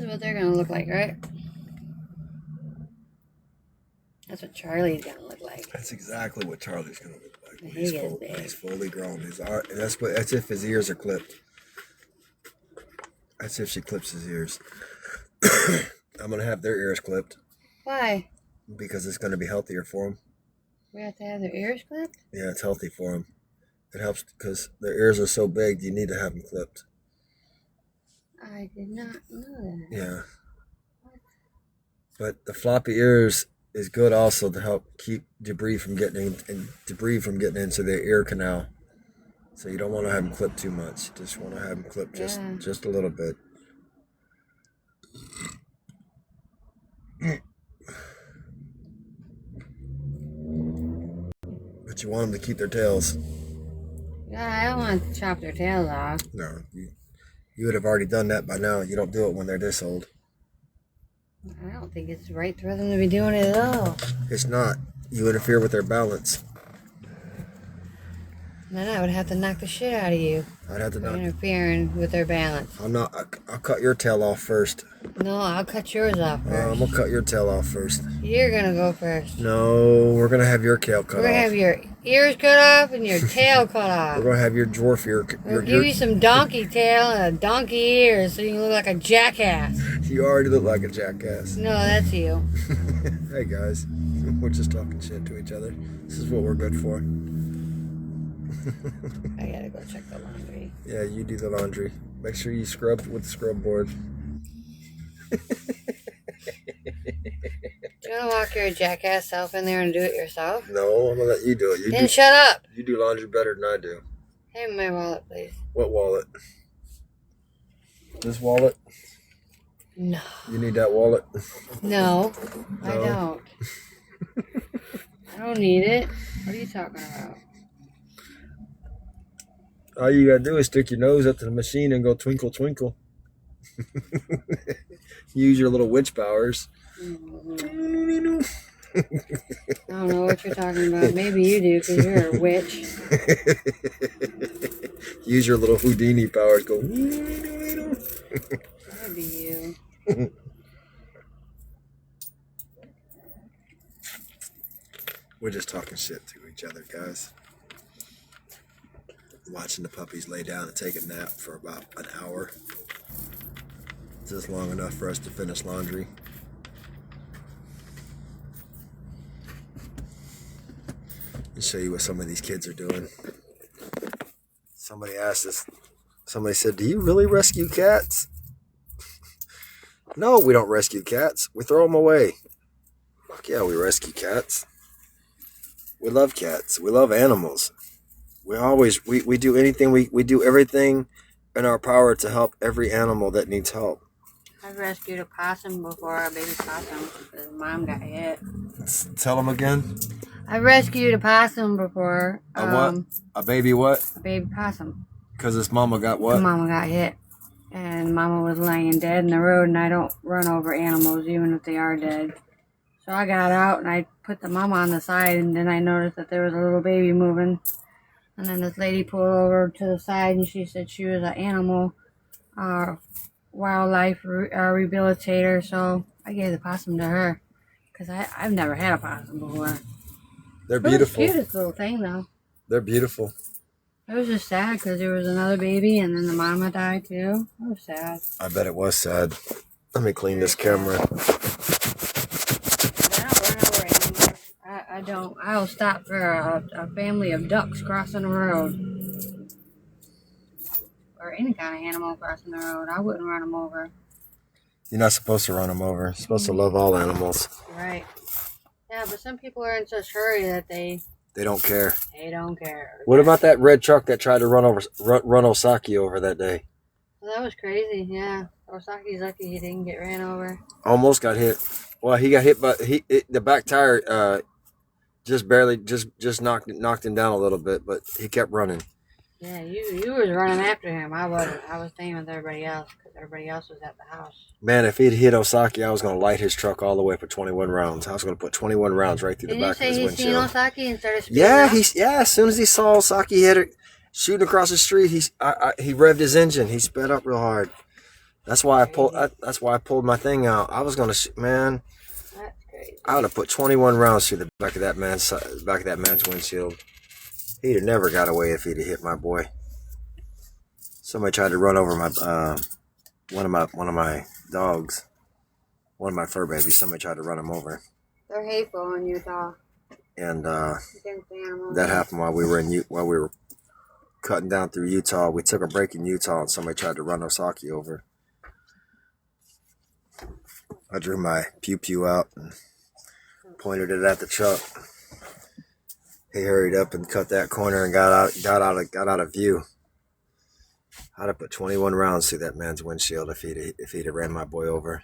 what they're gonna look like, right? That's what Charlie's gonna look like. That's exactly what Charlie's gonna look like. When Big. He's fully grown. That's if his ears are clipped. That's if she clips his ears. I'm gonna have their ears clipped. Why? Because it's gonna be healthier for them. We have to have their ears clipped? Yeah, it's healthy for them. It helps because their ears are so big. You need to have them clipped. I did not know that. Yeah. But the floppy ears is good also to help keep debris from getting into their ear canal. So you don't want to have them clipped too much. You just want to have them clipped just a little bit. But you want them to keep their tails. Yeah, I don't want to chop their tails off. No, you would have already done that by now. You don't do it when they're this old. I don't think it's right for them to be doing it at all. It's not. You interfere with their balance. Then I would have to knock the shit out of you. I'd have to knock. Interfering with their balance. I'm not. I'll cut your tail off first. No, I'll cut yours off first. I'm gonna cut your tail off first. You're gonna go first. No, we're gonna have your tail cut off. We're gonna have your ears cut off and your tail cut off. We're gonna have your dwarf ear. We'll give you some donkey tail and a donkey ears so you can look like a jackass. You already look like a jackass. No, that's you. Hey guys, we're just talking shit to each other. This is what we're good for. I gotta go check the laundry. Yeah, you do the laundry. Make sure you scrub with the scrub board. You wanna walk your jackass self in there and do it yourself? No, I'm gonna let you do it. Then shut up. You do laundry better than I do. Hand me my wallet, please. What wallet? This wallet? No. You need that wallet? No, I don't. I don't need it. What are you talking about? All you gotta do is stick your nose up to the machine and go twinkle, twinkle. Use your little witch powers. Mm-hmm. I don't know what you're talking about. Maybe you do because you're a witch. Use your little Houdini powers. Go. That'd be you. We're just talking shit to each other, guys. Watching the puppies lay down and take a nap for about an hour. Just long enough for us to finish laundry. And show you what some of these kids are doing. Somebody asked us, somebody said, "Do you really rescue cats?" No, we don't rescue cats. We throw them away. Fuck yeah, we rescue cats. We love cats. We love animals. We do anything, we do everything in our power to help every animal that needs help. I've rescued a possum before, a baby possum, because mom got hit. Tell them again. I rescued a possum before. A what? A baby what? A baby possum. Because his mama got what? Mama got hit. And mama was laying dead in the road, and I don't run over animals, even if they are dead. So I got out, and I put the mama on the side, and then I noticed that there was a little baby moving. And then this lady pulled over to the side, and she said she was an animal wildlife rehabilitator. So I gave the possum to her, because I've never had a possum before. They're beautiful. It was the cutest little thing, though. They're beautiful. It was just sad, because there was another baby, and then the mama died, too. It was sad. I bet it was sad. Let me clean this camera. I don't. I'll stop for a family of ducks crossing the road. Or any kind of animal crossing the road. I wouldn't run them over. You're not supposed to run them over. You're supposed to love all animals. Right. Yeah, but some people are in such hurry that they don't care. They don't care. What about that red truck that tried to run Osaki over that day? Well, that was crazy, yeah. Osaki's lucky he didn't get ran over. Almost got hit. Well, he got hit, but the back tire just barely knocked him down a little bit, but he kept running. Yeah, you was running after him. I wasn't. I was staying with everybody else because everybody else was at the house. Man, if he'd hit Osaki, I was going to light his truck all the way for 21 rounds. I was going to put 21 rounds right through the back of his windshield. Did you say he seen Osaki and started speeding up? Yeah. As soon as he saw Osaki hit it, shooting across the street, he revved his engine. He sped up real hard. That's why I pulled. That's why I pulled my thing out. I was gonna, man. That's crazy. I would have put 21 rounds through the back of that man's windshield. He'd have never got away if he'd have hit my boy. Somebody tried to run over my one of my dogs, one of my fur babies. Somebody tried to run him over. They're hateful in Utah. And Against animals. that happened while we were cutting down through Utah. We took a break in Utah, and somebody tried to run Osaki over. I drew my pew out and pointed it at the truck. He hurried up and cut that corner and got out of view. I'd have put 21 rounds through that man's windshield if he'd have ran my boy over.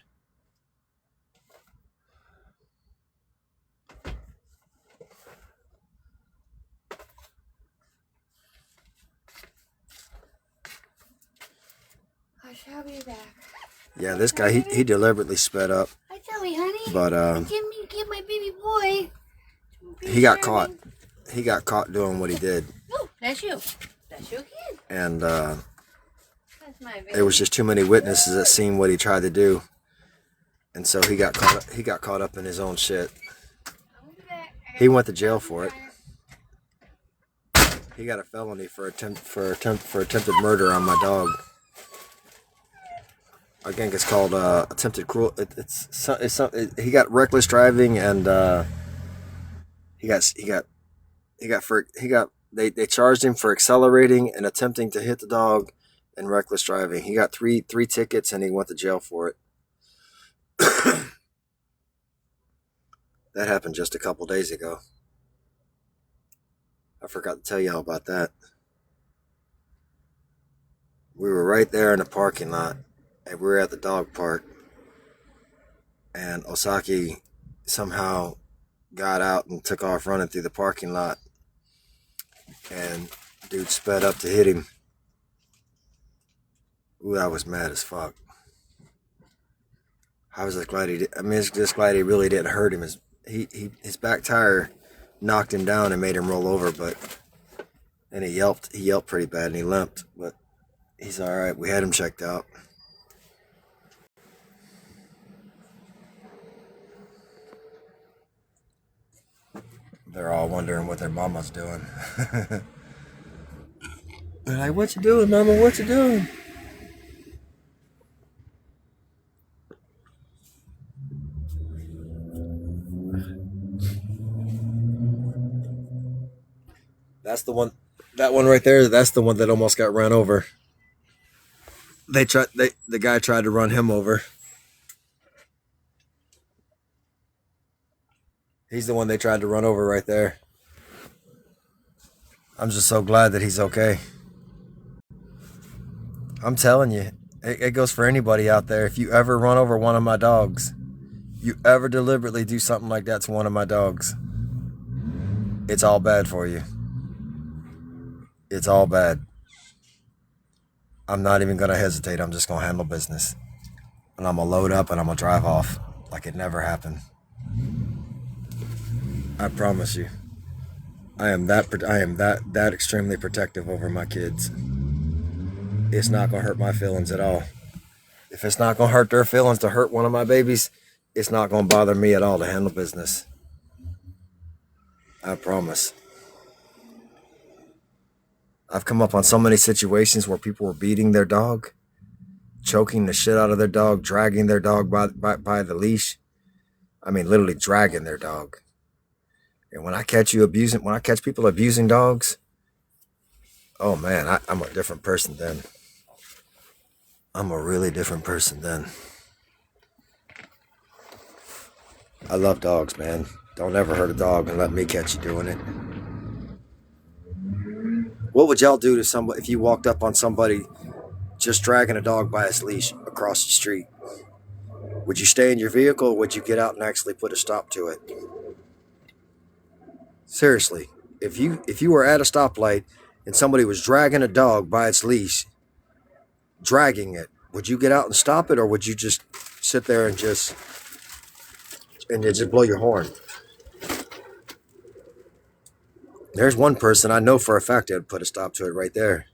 I shall be back. Yeah, this guy he deliberately sped up. Hi, tell me, honey. But Give my baby boy. he got caught. He got caught doing what he did. Oh, that's you. That's your kid. And That's my baby. there was just too many witnesses that seen what he tried to do, and so he got caught up in his own shit. He went to jail for it. He got a felony for attempted murder on my dog. I think it's called attempted cruel. He got reckless driving, and they charged him for accelerating and attempting to hit the dog and reckless driving. He got three tickets, and he went to jail for it. That happened just a couple days ago. I forgot to tell y'all about that. We were right there in the parking lot, and we were at the dog park, and Osaki somehow got out and took off running through the parking lot, and dude sped up to hit him. Ooh, I was mad as fuck. I was just glad he really didn't hurt him. His back tire knocked him down and made him roll over, and he yelped pretty bad, and he limped, but he's all right. We had him checked out. They're all wondering what their mama's doing. They're like, "What you doing, mama? What you doing?" That's the one. That one right there. That's the one that almost got run over. The guy tried to run him over. He's the one they tried to run over right there. I'm just so glad that he's okay. I'm telling you, it goes for anybody out there. If you ever run over one of my dogs, you ever deliberately do something like that to one of my dogs, it's all bad for you. It's all bad. I'm not even going to hesitate. I'm just going to handle business. And I'm going to load up and I'm going to drive off like it never happened. I promise you. I am that extremely protective over my kids. It's not going to hurt my feelings at all. If it's not going to hurt their feelings to hurt one of my babies, it's not going to bother me at all to handle business. I promise. I've come up on so many situations where people were beating their dog, choking the shit out of their dog, dragging their dog by the leash. I mean, literally dragging their dog. And when I catch people abusing dogs, oh man, I'm a different person then. I'm a really different person then. I love dogs, man. Don't ever hurt a dog and let me catch you doing it. What would y'all do to somebody if you walked up on somebody just dragging a dog by its leash across the street? Would you stay in your vehicle, or would you get out and actually put a stop to it? Seriously, if you were at a stoplight and somebody was dragging a dog by its leash, dragging it, would you get out and stop it, or would you just sit there and just blow your horn? There's one person I know for a fact that would put a stop to it right there.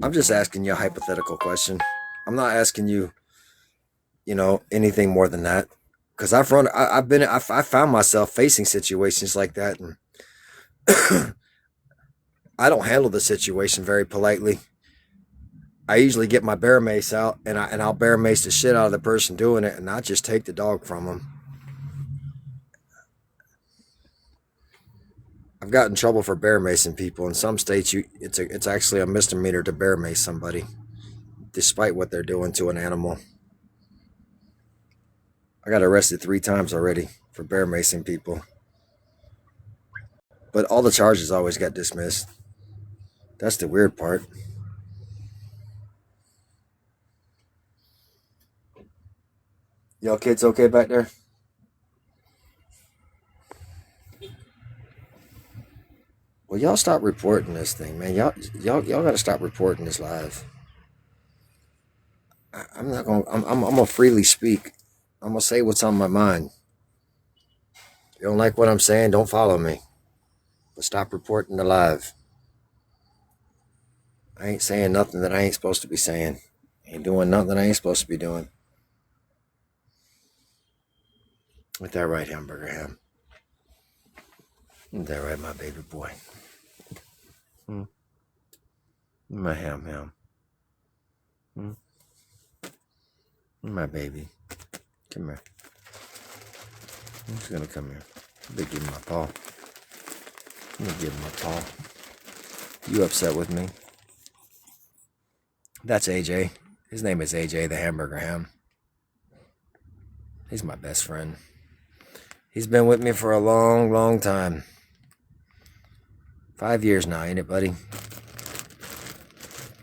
I'm just asking you a hypothetical question. I'm not asking you, anything more than that. Because I found myself facing situations like that, and I don't handle the situation very politely. I usually get my bear mace out, and I'll bear mace the shit out of the person doing it, and not just take the dog from them. I've gotten in trouble for bear macing people. In some states, it's actually a misdemeanor to bear mace somebody, despite what they're doing to an animal. I got arrested 3 times already for bear macing people, but all the charges always got dismissed. That's the weird part. Y'all kids okay back there? Well, y'all stop reporting this thing, man. Y'all got to stop reporting this live. I'm not gonna. I'm gonna freely speak. I'm gonna say what's on my mind. You don't like what I'm saying? Don't follow me. But stop reporting the live. I ain't saying nothing that I ain't supposed to be saying. Ain't doing nothing I ain't supposed to be doing. With that right, hamburger ham. Isn't that right, my baby boy? My ham. My baby. Come here. Who's gonna come here? They give him my paw. I'm gonna give him my paw. You upset with me? That's AJ. His name is AJ, the hamburger ham. He's my best friend. He's been with me for a long, long time. 5 years now, ain't it, buddy?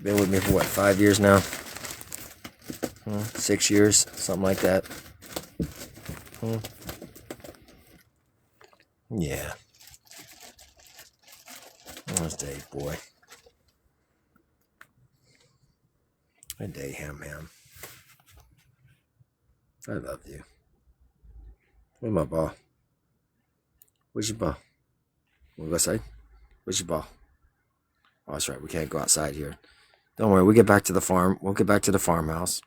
Been with me for what, 5 years now? 6 years, something like that. Yeah. Where's Dave, boy? Good day, ham. I love you. Where's my ball? Where's your ball? Wanna go outside? Where's your ball? Oh, that's right. We can't go outside here. Don't worry. We'll get back to the farm. We'll get back to the farmhouse.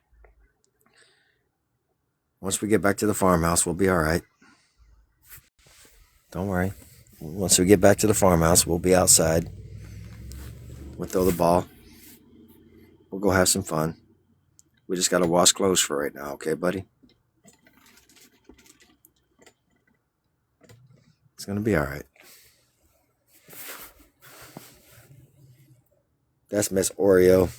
Once we get back to the farmhouse, we'll be all right. Don't worry. Once we get back to the farmhouse, we'll be outside. We'll throw the ball. We'll go have some fun. We just got to wash clothes for right now, okay, buddy? It's going to be all right. That's Miss Oreo.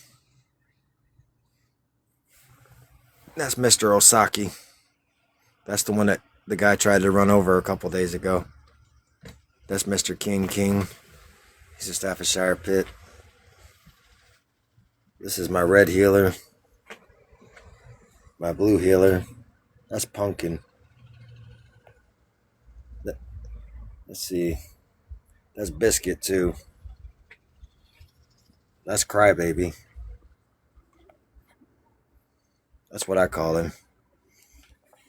That's Mr. Osaki. That's the one that the guy tried to run over a couple days ago. That's Mr. King. He's a Staffordshire pit. This is my red healer. My blue healer. That's Pumpkin. Let's see. That's Biscuit too. That's Crybaby. That's what I call him.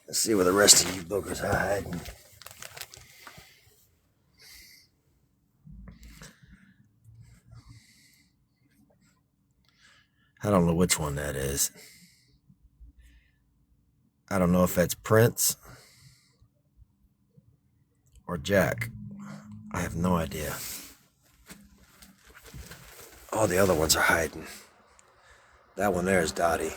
Let's see where the rest of you boogers are hiding. I don't know which one that is. I don't know if that's Prince or Jack. I have no idea. All the other ones are hiding. That one there is Dottie.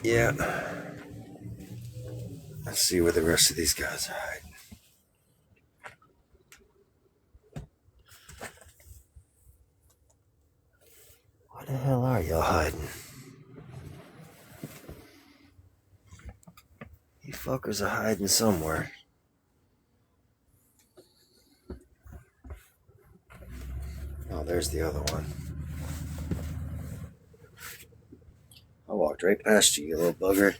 Yeah. Let's see where the rest of these guys are hiding. Where the hell are y'all hiding? You fuckers are hiding somewhere. Oh, there's the other one. I walked right past you, you little bugger.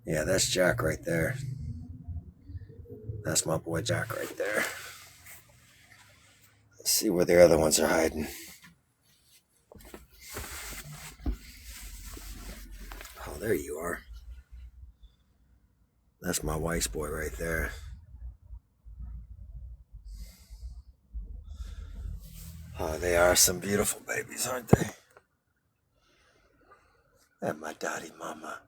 Yeah, that's Jack right there. That's my boy Jack right there. Let's see where the other ones are hiding. there you are. That's my wife's boy right there. Oh, they are some beautiful babies, aren't they? They're my daddy mama.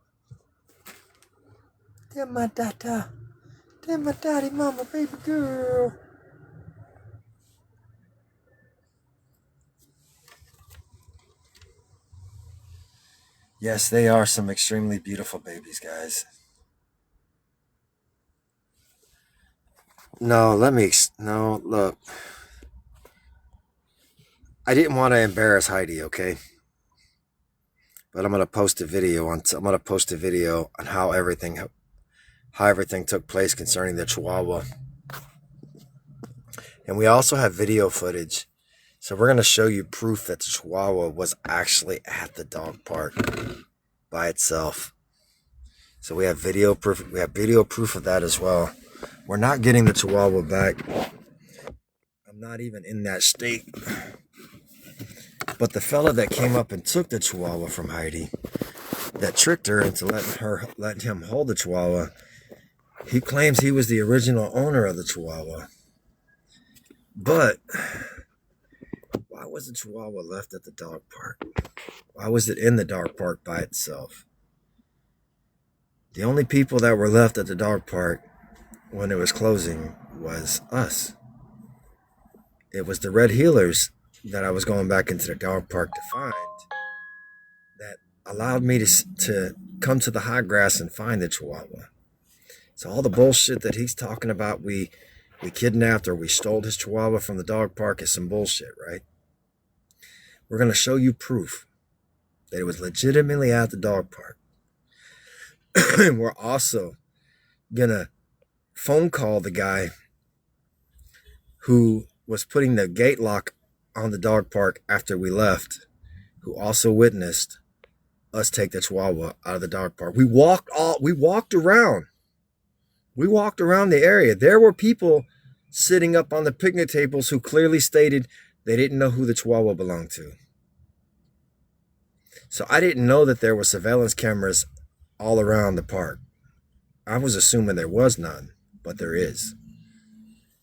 They're my dada. They're my daddy mama, baby girl. Yes, they are some extremely beautiful babies, guys. No, look. I didn't want to embarrass Heidi, okay? But I'm gonna post a video on how everything took place concerning the Chihuahua. And we also have video footage. So we're gonna show you proof that the Chihuahua was actually at the dog park by itself. So we have video proof of that as well. We're not getting the Chihuahua back. I'm not even in that state. But the fella that came up and took the Chihuahua from Heidi, that tricked her into letting him hold the Chihuahua, he claims he was the original owner of the Chihuahua. But why was the Chihuahua left at the dog park? Why was it in the dog park by itself? The only people that were left at the dog park when it was closing was us. It was the red heelers that I was going back into the dog park to find that allowed me to come to the high grass and find the Chihuahua. So all the bullshit that he's talking about, we kidnapped or we stole his Chihuahua from the dog park is some bullshit, right? We're going to show you proof that it was legitimately at the dog park. And we're also going to phone call the guy who was putting the gate lock on the dog park after we left, who also witnessed us take the Chihuahua out of the dog park. We walked around the area. There were people sitting up on the picnic tables who clearly stated they didn't know who the Chihuahua belonged to. So I didn't know that there were surveillance cameras all around the park. I was assuming there was none, but there is.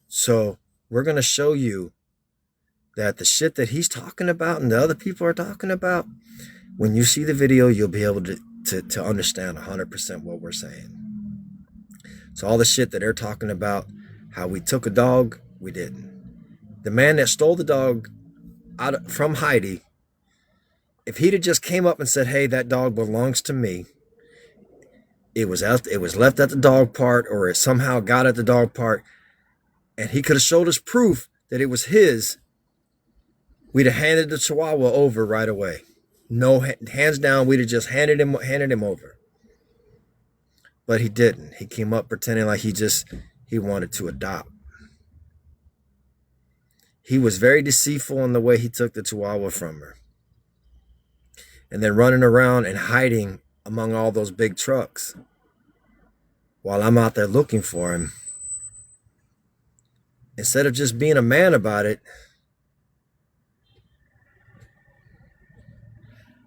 So we're going to show you that the shit that he's talking about and the other people are talking about, when you see the video, you'll be able to understand 100% what we're saying. So all the shit that they're talking about, how we took a dog, we didn't. The man that stole the dog from Heidi, if he'd have just came up and said, hey, that dog belongs to me, it was left at the dog park, or it somehow got at the dog park, and he could have showed us proof that it was his, we'd have handed the Chihuahua over right away. No, hands down, we'd have just handed him over. But he didn't. He came up pretending like he wanted to adopt. He was very deceitful in the way he took the Chihuahua from her. And then running around and hiding among all those big trucks while I'm out there looking for him. Instead of just being a man about it.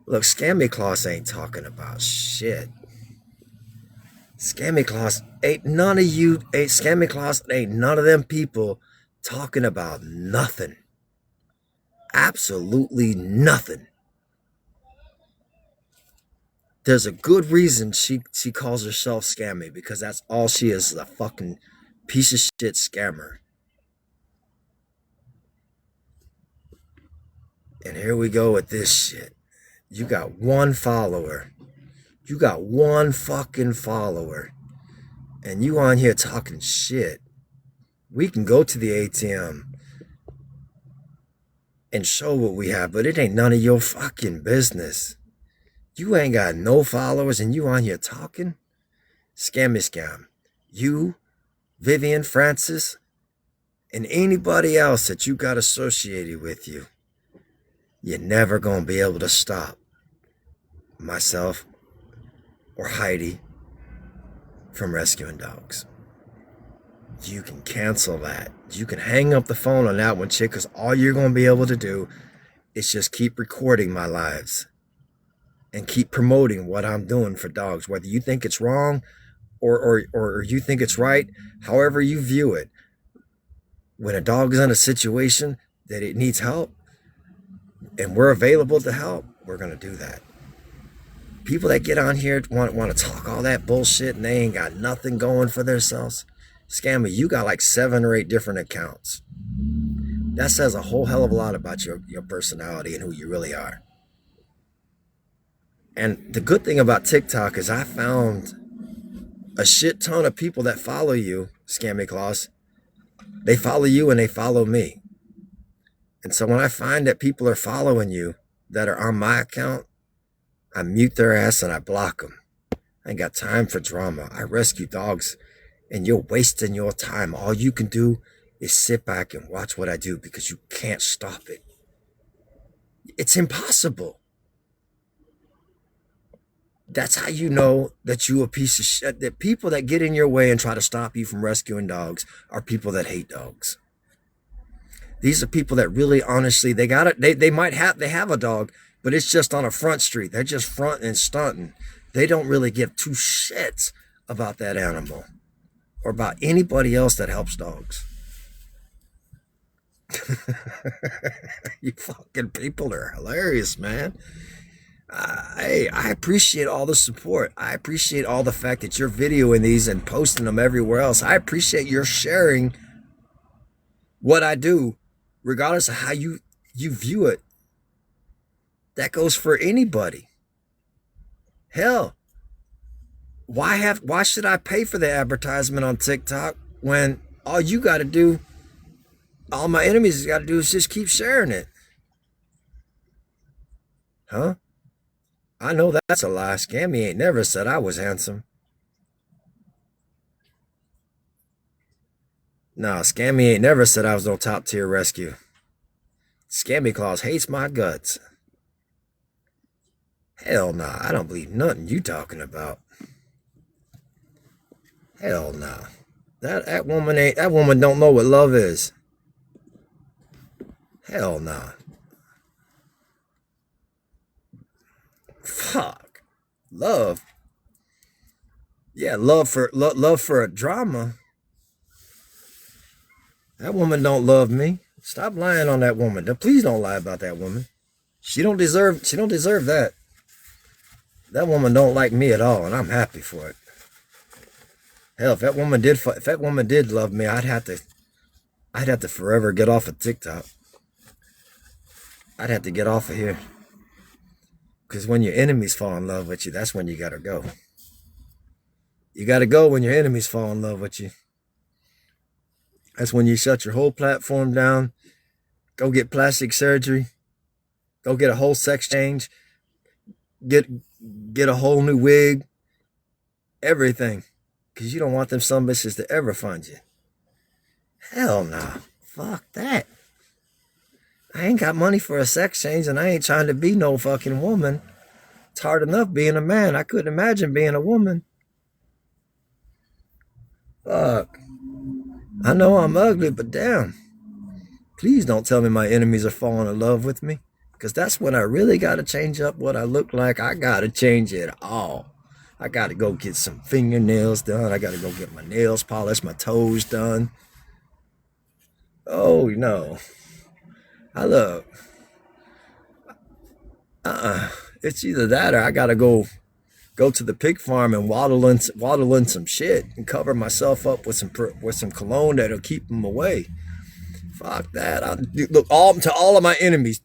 Look, Scammy Claus ain't talking about shit. Scammy Claus ain't none of them people talking about nothing. Absolutely nothing. There's a good reason she calls herself Scammy, because that's all she is, a fucking piece of shit scammer. And here we go with this shit. You got one follower. You got one fucking follower. And you on here talking shit. We can go to the ATM and show what we have, but it ain't none of your fucking business. You ain't got no followers and you on here talking? Scam. You, Vivian Francis, and anybody else that you got associated with you, you're never going to be able to stop myself or Heidi from rescuing dogs. You can cancel that. You can hang up the phone on that one, chick, because all you're going to be able to do is just keep recording my lives and keep promoting what I'm doing for dogs, whether you think it's wrong or you think it's right, however you view it. When a dog is in a situation that it needs help and we're available to help, we're going to do that. People that get on here want to talk all that bullshit and they ain't got nothing going for themselves. Scammer, you got like 7 or 8 different accounts. That says a whole hell of a lot about your personality and who you really are. And the good thing about TikTok is I found a shit ton of people that follow you, Scammy Claus. They follow you and they follow me. And so when I find that people are following you that are on my account, I mute their ass and I block them. I ain't got time for drama. I rescue dogs and you're wasting your time. All you can do is sit back and watch what I do because you can't stop it. It's impossible. That's how you know that you a piece of shit. That people that get in your way and try to stop you from rescuing dogs are people that hate dogs. These are people that really, honestly, they have a dog, but it's just on a front street. They're just fronting and stunting. They don't really give 2 shits about that animal or about anybody else that helps dogs. You fucking people are hilarious, man. I appreciate all the support. I appreciate all the fact that you're videoing these and posting them everywhere else. I appreciate your sharing what I do, regardless of how you view it. That goes for anybody. Hell, why should I pay for the advertisement on TikTok when all you got to do, all my enemies got to do is just keep sharing it? Huh? I know that's a lie. Scammy ain't never said I was handsome. No, Scammy ain't never said I was no top tier rescue. Scammy Claus hates my guts. Hell nah, I don't believe nothing you talking about. Hell nah. That woman don't know what love is. Hell nah. Fuck. Love. Yeah, love for a drama. That woman don't love me. Stop lying on that woman. Please don't lie about that woman. She don't deserve that. That woman don't like me at all, and I'm happy for it. Hell, if that woman did love me, I'd have to forever get off of TikTok. I'd have to get off of here. Because when your enemies fall in love with you, that's when you gotta go. You gotta go when your enemies fall in love with you. That's when you shut your whole platform down, go get plastic surgery, go get a whole sex change, get a whole new wig, everything. Because you don't want them some bitches to ever find you. Hell no. Fuck that. I ain't got money for a sex change and I ain't trying to be no fucking woman. It's hard enough being a man. I couldn't imagine being a woman. Fuck. I know I'm ugly, but damn. Please don't tell me my enemies are falling in love with me. Because that's when I really got to change up what I look like. I got to change it all. I got to go get some fingernails done. I got to go get my nails polished, my toes done. Oh, no. It's either that or I gotta go to the pig farm and waddle in some shit and cover myself up with some cologne that'll keep them away. Fuck that. Look, to all of my enemies,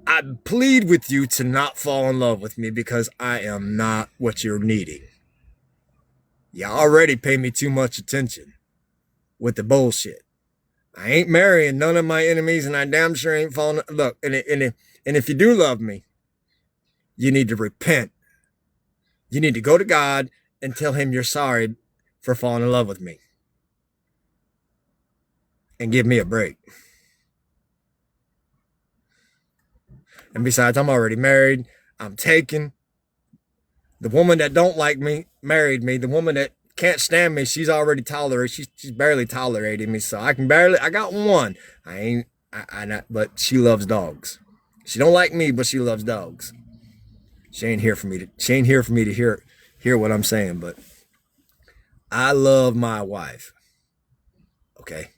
I plead with you to not fall in love with me because I am not what you're needing. You already pay me too much attention with the bullshit. I ain't marrying none of my enemies, and I damn sure ain't falling. Look, and if you do love me, you need to repent. You need to go to God and tell him you're sorry for falling in love with me. And give me a break. And besides, I'm already married. I'm taken. The woman that don't like me married me. The woman that can't stand me, she's already tolerated. She's barely tolerating me. So I got one. But she loves dogs. She don't like me, but she loves dogs. She ain't here for me to hear what I'm saying, but I love my wife. Okay.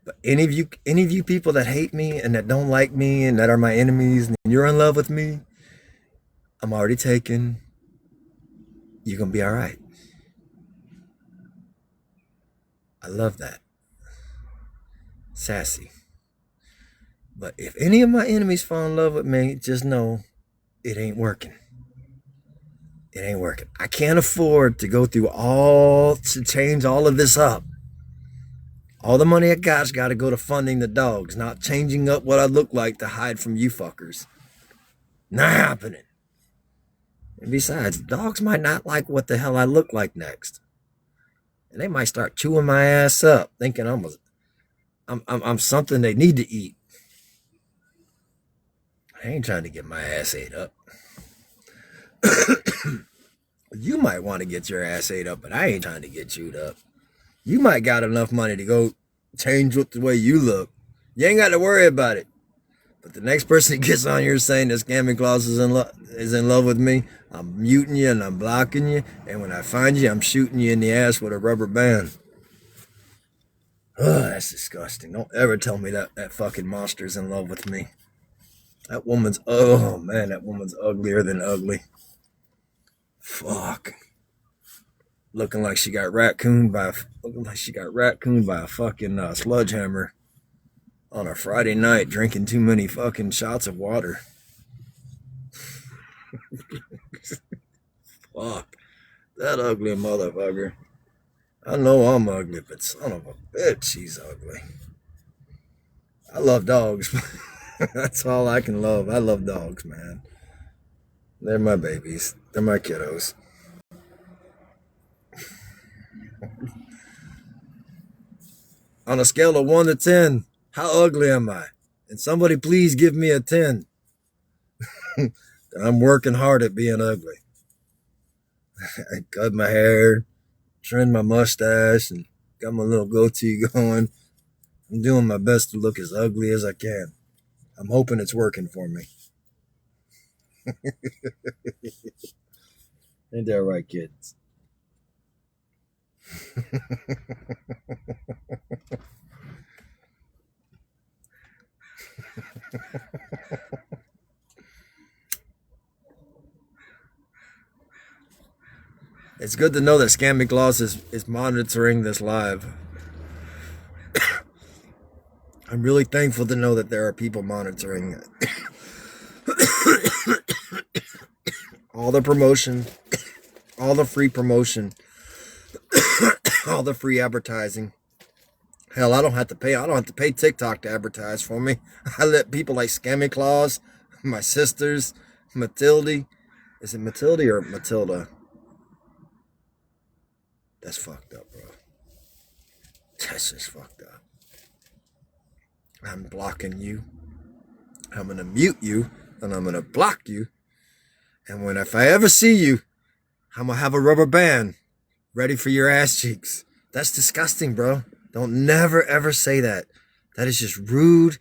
But any of you people that hate me and that don't like me and that are my enemies and you're in love with me, I'm already taken. You're gonna be all right. I love that. Sassy. But if any of my enemies fall in love with me, just know it ain't working. It ain't working. I can't afford to go through to change all of this up. All the money I got's got to go to funding the dogs, not changing up what I look like to hide from you fuckers. Not happening. And besides, dogs might not like what the hell I look like next. And they might start chewing my ass up, thinking I'm something they need to eat. I ain't trying to get my ass ate up. You might want to get your ass ate up, but I ain't trying to get chewed up. You might got enough money to go change the way you look. You ain't got to worry about it. But the next person that gets on here saying that Scammy Claus is in love with me, I'm muting you and I'm blocking you. And when I find you, I'm shooting you in the ass with a rubber band. Oh, that's disgusting. Don't ever tell me that fucking monster's in love with me. That woman's uglier than ugly. Fuck. Looking like she got raccooned by a fucking sledgehammer on a Friday night, drinking too many fucking shots of water. Fuck. That ugly motherfucker. I know I'm ugly, but son of a bitch, she's ugly. I love dogs. That's all I can love. I love dogs, man. They're my babies. They're my kiddos. On a scale of 1 to 10, how ugly am I? And somebody please give me a 10. I'm working hard at being ugly. I cut my hair, trimmed my mustache, and got my little goatee going. I'm doing my best to look as ugly as I can. I'm hoping it's working for me. Ain't that right, kids? It's good to know that Scammy Claus is monitoring this live. I'm really thankful to know that there are people monitoring it. All the promotion, all the free promotion, all the free advertising. Hell, I don't have to pay TikTok to advertise for me. I let people like Scammy Claus, my sisters, Matilde. Is it Matilde or Matilda? That's fucked up, bro. That's just fucked up. I'm blocking you. I'm gonna mute you, and I'm gonna block you. And if I ever see you, I'm gonna have a rubber band ready for your ass cheeks. That's disgusting, bro. Don't never ever say that. That is just rude,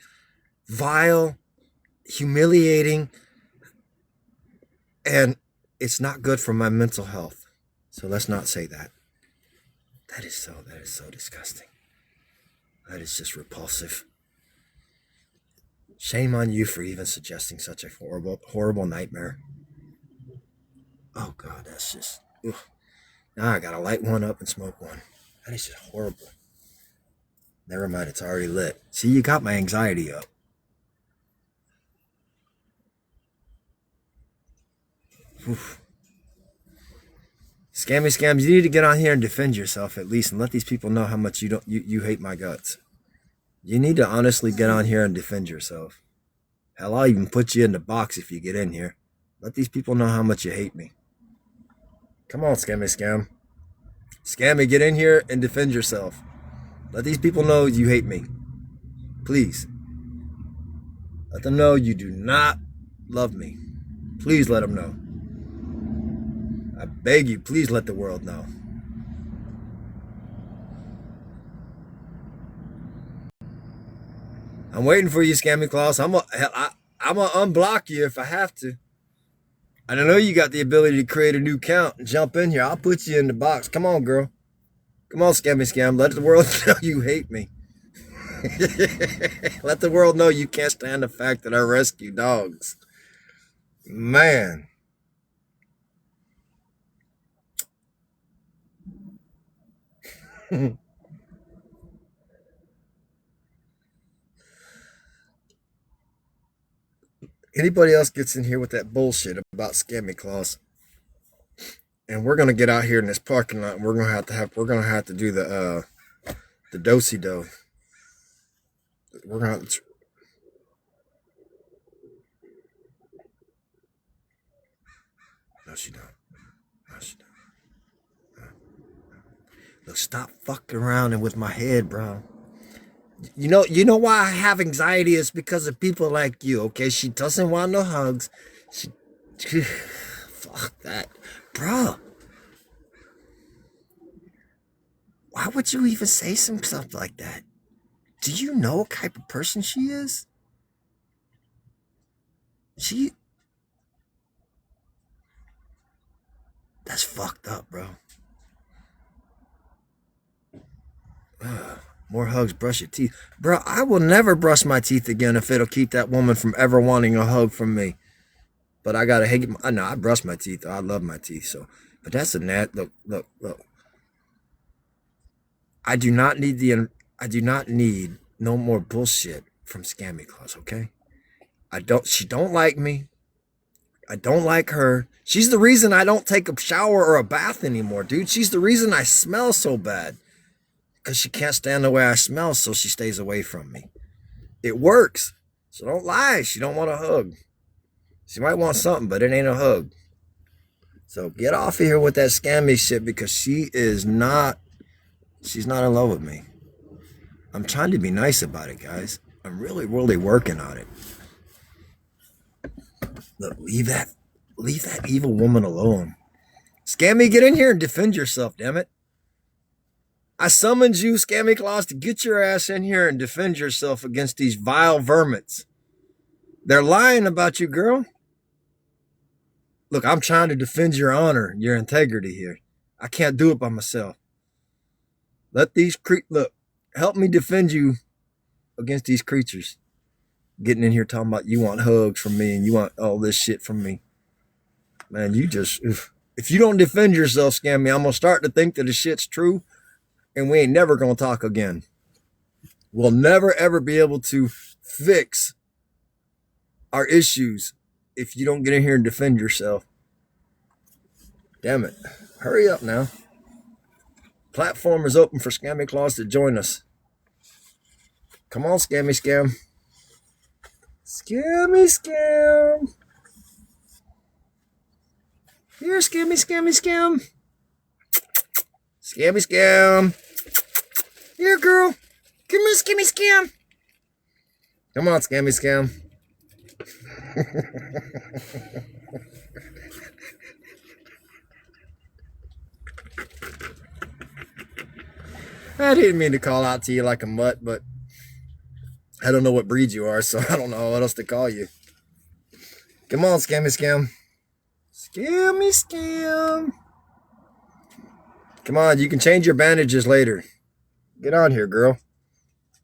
vile, humiliating, and it's not good for my mental health. So let's not say that. That is so disgusting. That is just repulsive. Shame on you for even suggesting such a horrible nightmare. Oh God, that's just, ugh. Now I gotta light one up and smoke one. That is just horrible. Never mind, it's already lit. See, you got my anxiety up. Oof. Scams, you need to get on here and defend yourself at least and let these people know how much you hate my guts. You need to honestly get on here and defend yourself. Hell, I'll even put you in the box if you get in here. Let these people know how much you hate me. Come on, Scam. Scammy, get in here and defend yourself. Let these people know you hate me. Please. Let them know you do not love me. Please let them know. I beg you, please let the world know. I'm waiting for you, Scammy Claus. I'm gonna unblock you if I have to. I don't know you got the ability to create a new account and jump in here. I'll put you in the box. Come on, girl. Come on, Scammy Scam. Let the world know you hate me. Let the world know you can't stand the fact that I rescue dogs. Man. Anybody else gets in here with that bullshit about Scammy Claus, and we're gonna get out here in this parking lot, and we're gonna have to do the do-si do. We're gonna have to, no, she don't. No, she don't. Look, stop fucking around and with my head, bro. You know why I have anxiety? It's because of people like you, okay? She doesn't want no hugs. She fuck that. Bro. Why would you even say some stuff like that? Do you know what type of person she is? That's fucked up, bro. More hugs, brush your teeth. Bro, I will never brush my teeth again if it'll keep that woman from ever wanting a hug from me. But I gotta hate. I know I brush my teeth. I love my teeth. So, but that's a nat. Look. I do not need no more bullshit from Scammy Claus. Okay. She don't like me. I don't like her. She's the reason I don't take a shower or a bath anymore, dude. She's the reason I smell so bad. Because she can't stand the way I smell, so she stays away from me. It works. So don't lie. She don't want a hug. She might want something, but it ain't a hug. So get off of here with that Scammy shit, because she's not in love with me. I'm trying to be nice about it, guys. I'm really, really working on it. Look, leave that evil woman alone. Scammy, get in here and defend yourself, damn it. I summoned you, Scammy Claus, to get your ass in here and defend yourself against these vile vermins. They're lying about you, girl. Look, I'm trying to defend your honor, your integrity here. I can't do it by myself. Let these look, help me defend you against these creatures. Getting in here talking about you want hugs from me and you want all this shit from me. Man, you just, if you don't defend yourself, Scammy, I'm going to start to think that the shit's true. And we ain't never going to talk again. We'll never, ever be able to fix our issues if you don't get in here and defend yourself. Damn it. Hurry up now. Platform is open for Scammy Claus to join us. Come on, Scammy Scam. Scammy Scam. Here, Scammy Scam. Scammy Scam. Here, girl. Come here, Scammy Scam. Come on, Scammy Scam. I didn't mean to call out to you like a mutt, but I don't know what breed you are, so I don't know what else to call you. Come on, Scammy Scam. Scammy Scam. Come on, you can change your bandages later. Get on here, girl.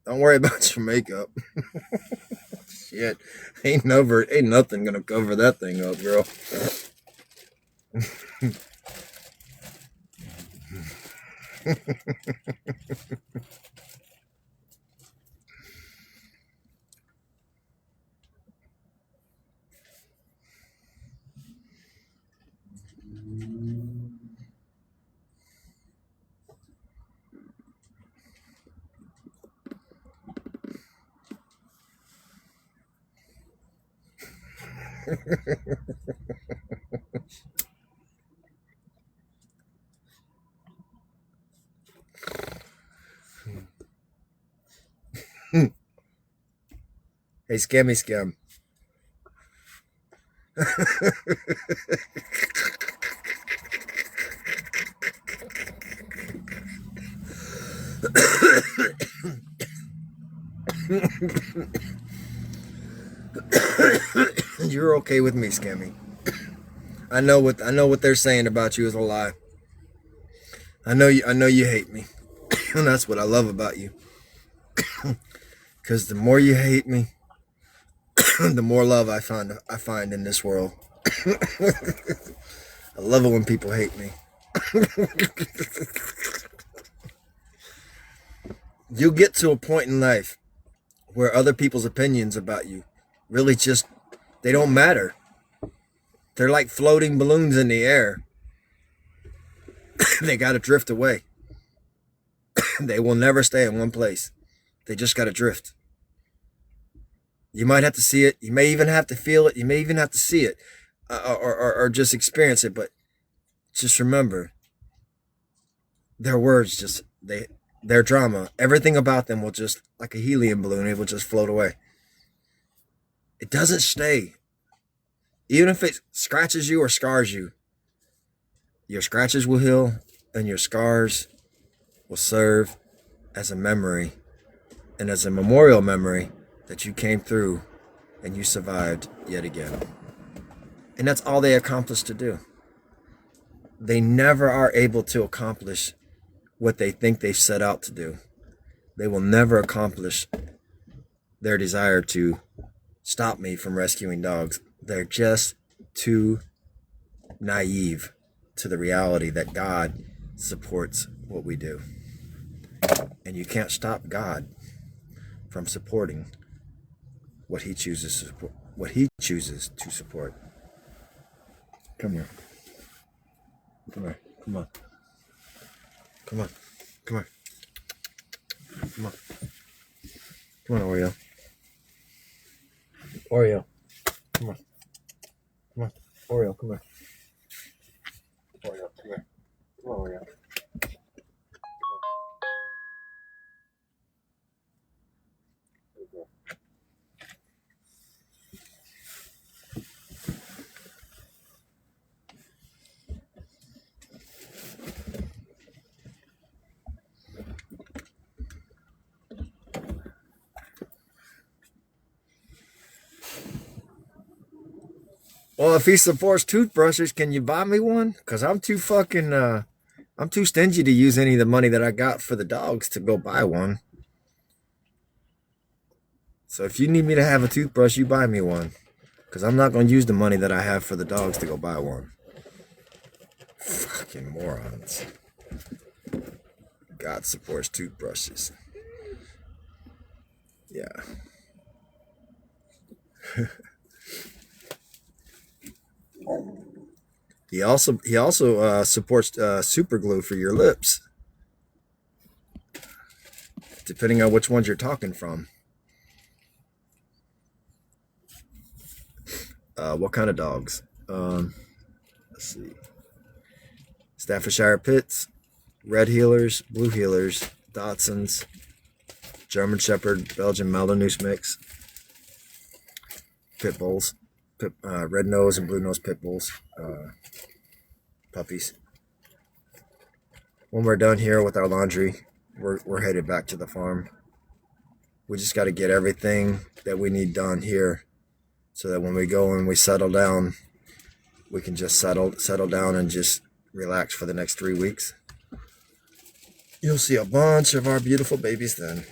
Don't worry about your makeup. Shit. Ain't nothing gonna cover that thing up, girl. Hey, Scammy Scam. You're okay with me, Scammy. I know what they're saying about you is a lie. I know you hate me. And that's what I love about you. Cuz the more you hate me, the more love I find in this world. I love it when people hate me. You get to a point in life where other people's opinions about you really just they don't matter. They're like floating balloons in the air. They got to drift away. They will never stay in one place. They just got to drift. You might have to see it. You may even have to feel it. You may even have to see it, or just experience it. But just remember, their words their drama. Everything about them will just like a helium balloon. It will just float away. It doesn't stay. Even if it scratches you or scars you, your scratches will heal, and your scars will serve as a memory and as a memorial memory that you came through and you survived yet again. And that's all they accomplish to do. They never are able to accomplish what they think they've set out to do. They will never accomplish their desire to stop me from rescuing dogs. They're just too naive to the reality that God supports what we do. And you can't stop God from supporting what he chooses to support. Come here. Come here. Come on. Come on. Come on. Come on. Come on, Oreo. Oreo. Come on. Come on. Oreo, come here. Oreo, come here. Come on, Oreo. Well, if he supports toothbrushes, can you buy me one? Because I'm too stingy to use any of the money that I got for the dogs to go buy one. So if you need me to have a toothbrush, you buy me one. Because I'm not going to use the money that I have for the dogs to go buy one. Fucking morons. God supports toothbrushes. Yeah. He also supports super glue for your lips, depending on which ones you're talking from. What kind of dogs? Let's see. Staffordshire Pits, Red Heelers, Blue Heelers, Dachshunds, German Shepherd, Belgian Malinois mix, Pit Bulls, Red Nose and Blue Nose Pit Bulls, puppies. When we're done here with our laundry, we're headed back to the farm. We just got to get everything that we need done here, so that when we go and we settle down, we can just settle down and just relax for the next 3 weeks. You'll see a bunch of our beautiful babies then.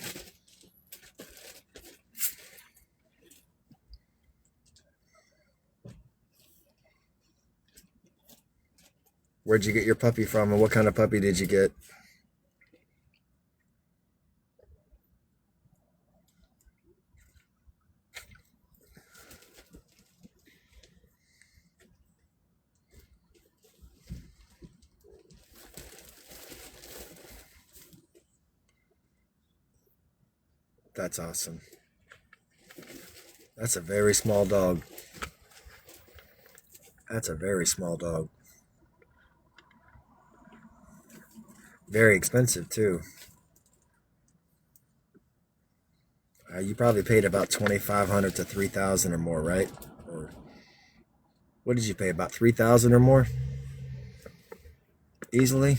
Where'd you get your puppy from, and what kind of puppy did you get? That's awesome. That's a very small dog. That's a very small dog. Very expensive too. You probably paid about $2,500 to $3,000 or more, right? Or what did you pay? About $3,000 or more? Easily.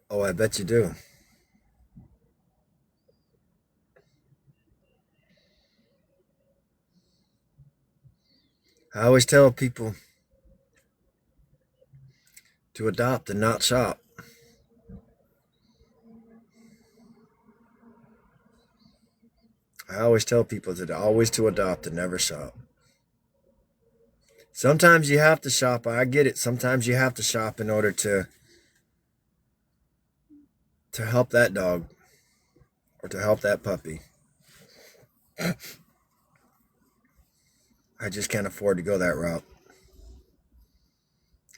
Oh, I bet you do. I always tell people to adopt and not shop. I always tell people that always to adopt and never shop. Sometimes you have to shop. I get it. Sometimes you have to shop in order to help that dog or to help that puppy. I just can't afford to go that route.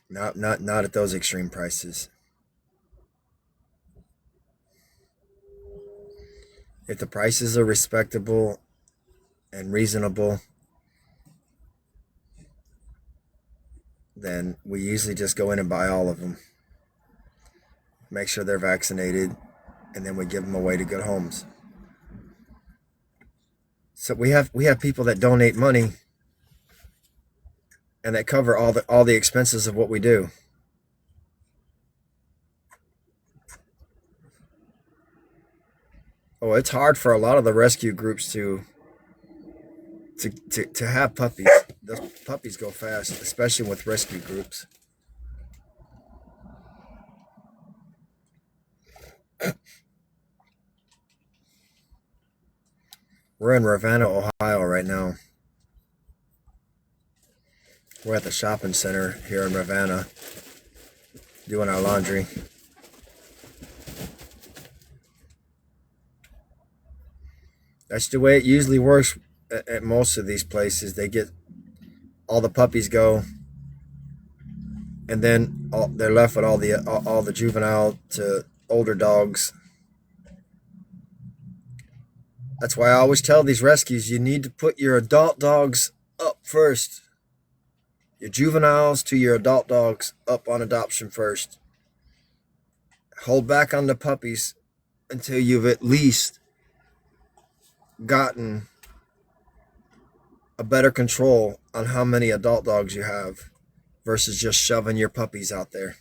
Not at those extreme prices. If the prices are respectable and reasonable, then we usually just go in and buy all of them. Make sure they're vaccinated, and then we give them away to good homes. So we have people that donate money and that cover all the expenses of what we do. Oh, it's hard for a lot of the rescue groups to have puppies. Those puppies go fast, especially with rescue groups. We're in Ravenna, Ohio right now. We're at the shopping center here in Ravenna doing our laundry. That's the way it usually works at most of these places. They get all the puppies go, and then they're left with all the juvenile to older dogs. That's why I always tell these rescues, you need to put your adult dogs up first. Your juveniles to your adult dogs up on adoption first. Hold back on the puppies until you've at least gotten a better control on how many adult dogs you have versus just shoving your puppies out there.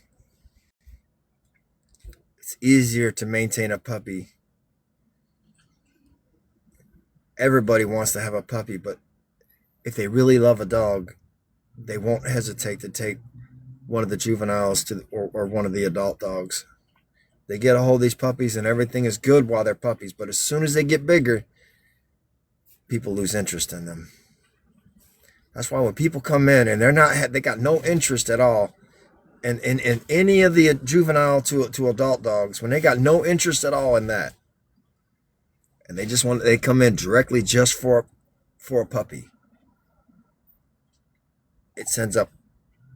It's easier to maintain a puppy. Everybody wants to have a puppy, but if they really love a dog, they won't hesitate to take one of the juveniles or one of the adult dogs. They get a hold of these puppies and everything is good while they're puppies, but as soon as they get bigger, people lose interest in them. That's why when people come in and they got no interest at all in any of the juvenile to adult dogs, when they got no interest at all in that, and they come in directly just for a puppy, it sends up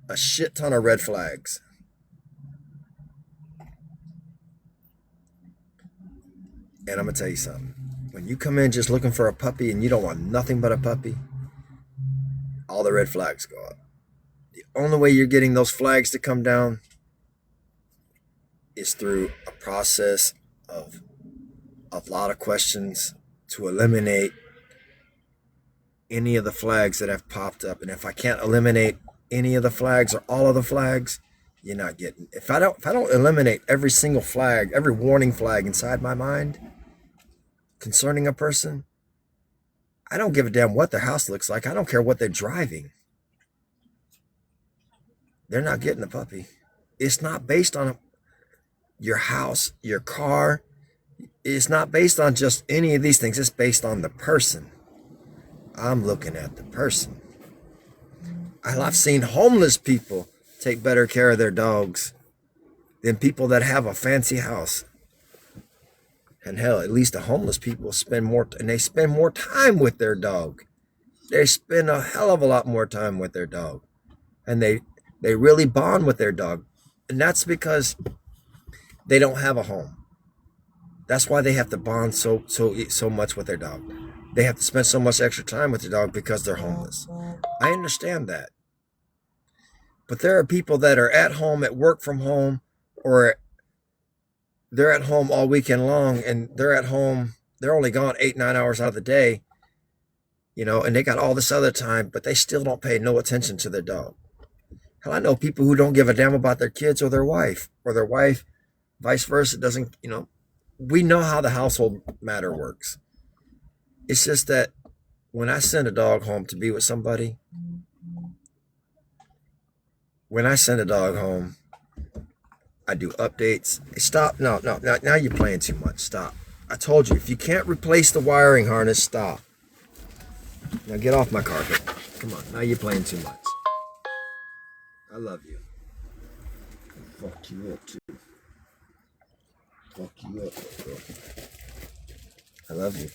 a shit ton of red flags. And I'm gonna tell you something. When you come in just looking for a puppy and you don't want nothing but a puppy, all the red flags go up. The only way you're getting those flags to come down is through a process of a lot of questions to eliminate any of the flags that have popped up. And if I can't eliminate any of the flags or all of the flags, you're not getting. If I don't eliminate every single flag, every warning flag inside my mind concerning a person, I don't give a damn what their house looks like. I don't care what they're driving. They're not getting a puppy. It's not based on your house, your car. It's not based on just any of these things. It's based on the person. I'm looking at the person. I've seen homeless people take better care of their dogs than people that have a fancy house. And hell, at least the homeless people spend more time with their dog. They spend a hell of a lot more time with their dog. And they really bond with their dog. And that's because they don't have a home. That's why they have to bond so much with their dog. They have to spend so much extra time with their dog because they're homeless. I understand that. But there are people that are at home, at work from home, or they're at home all weekend long, and they're at home, they're only gone 8-9 hours out of the day, and they got all this other time, but they still don't pay no attention to their dog. Hell, I know people who don't give a damn about their kids or their wife Vice versa doesn't, we know how the household matter works. It's just that when I send a dog home to be with somebody, when I send a dog home, I do updates. Hey, stop. No. Now you're playing too much. Stop. I told you, if you can't replace the wiring harness, stop. Now get off my carpet. Come on. Now you're playing too much. I love you. I'll fuck you up, too. Fuck you up, bro. I love you.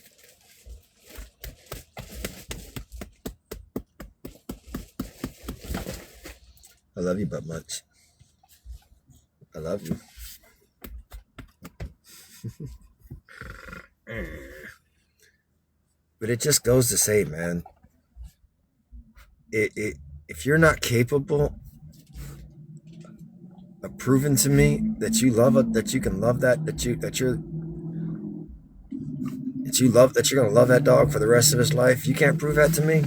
I love you but much. I love you. But it just goes to say, man, if you're not capable of proving to me that you love it, that you can love that you're gonna love that dog for the rest of his life, you can't prove that to me.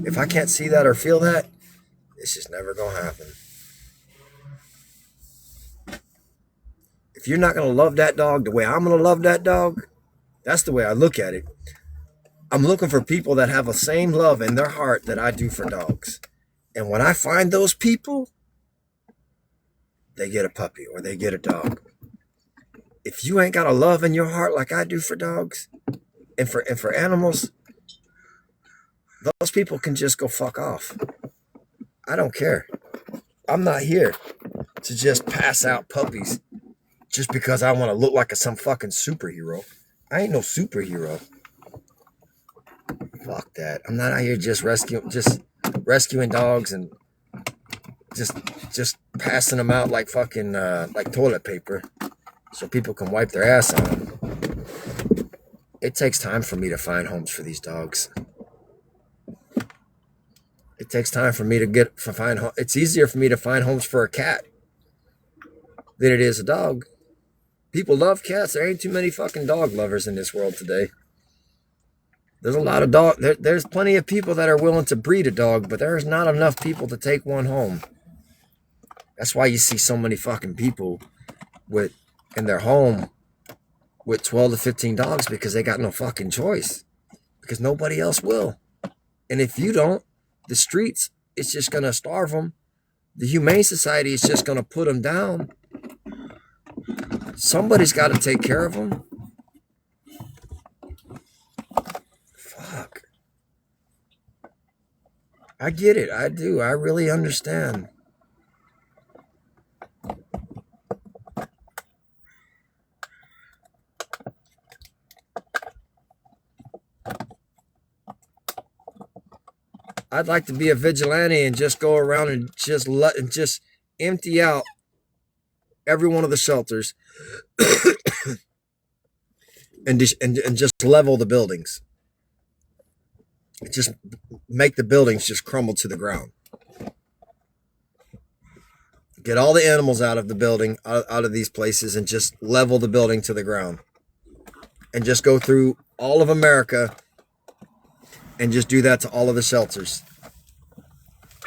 If I can't see that or feel that, it's just never gonna happen. If you're not gonna love that dog the way I'm gonna love that dog, that's the way I look at it. I'm looking for people that have the same love in their heart that I do for dogs. And when I find those people, they get a puppy or they get a dog. If you ain't got a love in your heart like I do for dogs and for animals, those people can just go fuck off. I don't care. I'm not here to just pass out puppies just because I want to look like some fucking superhero. I ain't no superhero. Fuck that. I'm not out here just rescuing dogs and just passing them out like fucking like toilet paper so people can wipe their ass on them. It takes time for me to find homes for these dogs. It takes time for me to find homes. It's easier for me to find homes for a cat than it is a dog. People love cats. There ain't too many fucking dog lovers in this world today. There's a lot of there's plenty of people that are willing to breed a dog, but there's not enough people to take one home. That's why you see so many fucking people in their home with 12 to 15 dogs, because they got no fucking choice. Because nobody else will. And if you don't, the streets, it's just going to starve them. The Humane Society is just going to put them down. Somebody's got to take care of them. Fuck. I get it. I do. I really understand. I'd like to be a vigilante and just go around and just empty out every one of the shelters and just level the buildings. Just make the buildings just crumble to the ground. Get all the animals out of the building, out of these places, and just level the building to the ground. And just go through all of America and just do that to all of the shelters.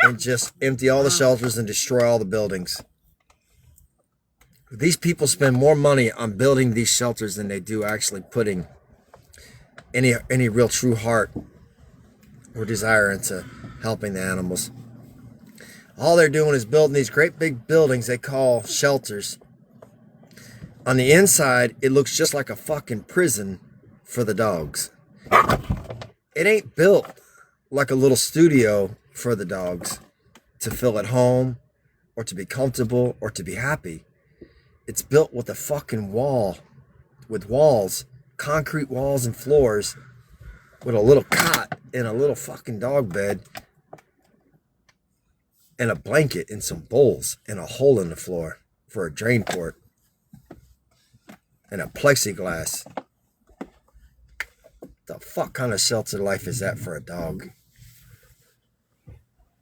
And just empty all the shelters and destroy all the buildings. These people spend more money on building these shelters than they do actually putting any real true heart or desire into helping the animals. All they're doing is building these great big buildings they call shelters. On the inside, it looks just like a fucking prison for the dogs. It ain't built like a little studio for the dogs to feel at home or to be comfortable or to be happy. It's built with a fucking wall, with walls, concrete walls and floors, with a little cot and a little fucking dog bed and a blanket and some bowls and a hole in the floor for a drain port and a plexiglass. The fuck kind of shelter life is that for a dog?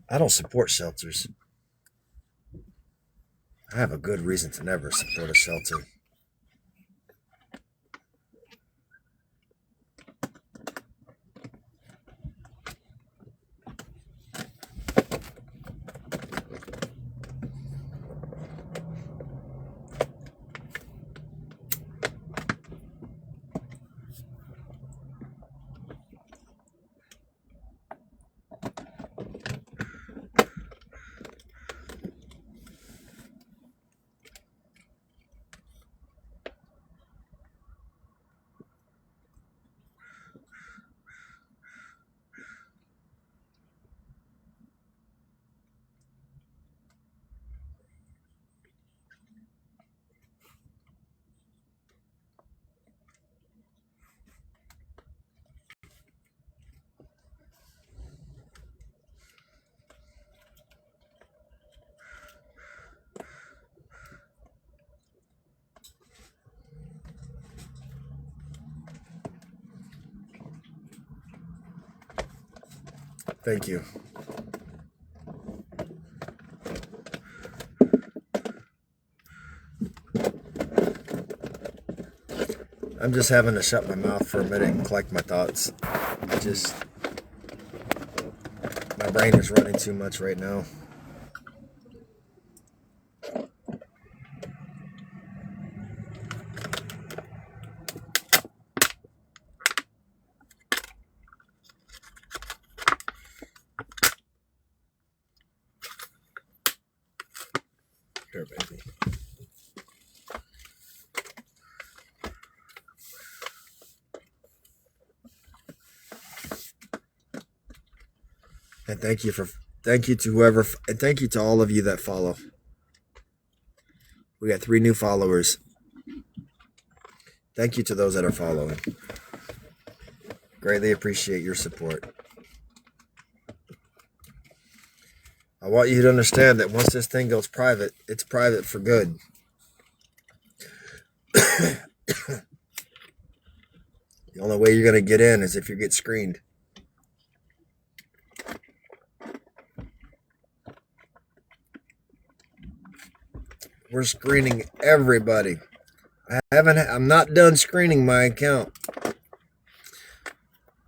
I don't support shelters. I have a good reason to never support a shelter. Thank you. I'm just having to shut my mouth for a minute and collect my thoughts. My brain is running too much right now. Here, baby. And thank you to whoever, and thank you to all of you that follow. We got 3 new followers. Thank you to those that are following. Greatly appreciate your support. I want you to understand that once this thing goes private, it's private for good. The only way you're going to get in is if you get screened. We're screening everybody. I'm not done screening my account.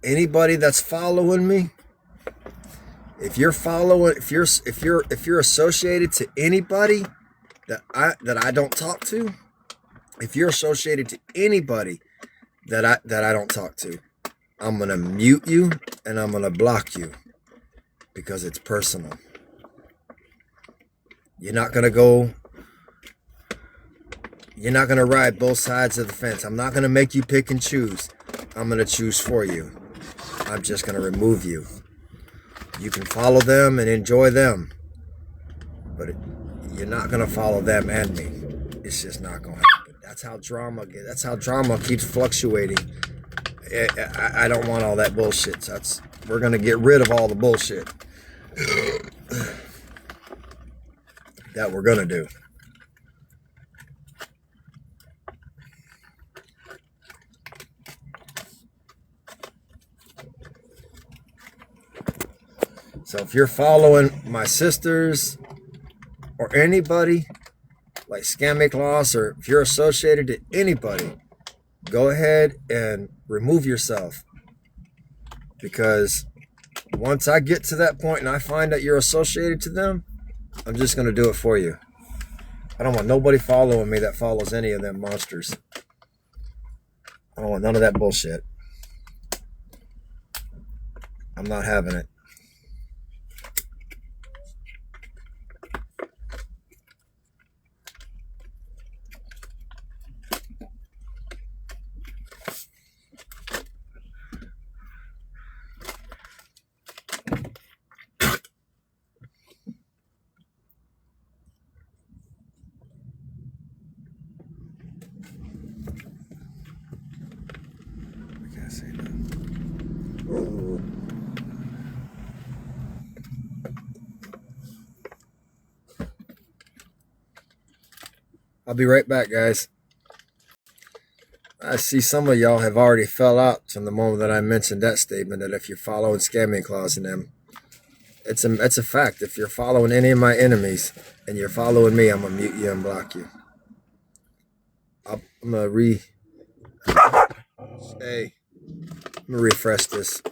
Anybody that's following me, if you're associated to anybody that I don't talk to, if you're associated to anybody that I don't talk to, I'm gonna mute you and I'm gonna block you because it's personal. You're not gonna ride both sides of the fence. I'm not gonna make you pick and choose. I'm gonna choose for you. I'm just gonna remove you. You can follow them and enjoy them, but you're not gonna follow them and me. It's just not gonna happen. That's how drama keeps fluctuating. I don't want all that bullshit. We're gonna get rid of all the bullshit that we're gonna do. So if you're following my sisters or anybody like Scamic Loss, or if you're associated to anybody, go ahead and remove yourself. Because once I get to that point and I find that you're associated to them, I'm just going to do it for you. I don't want nobody following me that follows any of them monsters. I don't want none of that bullshit. I'm not having it. I'll be right back, guys. I see some of y'all have already fell out from the moment that I mentioned that statement, that if you're following Scamming Claws and them, it's a fact. If you're following any of my enemies and you're following me, I'm going to mute you and block you. I'm going to refresh this.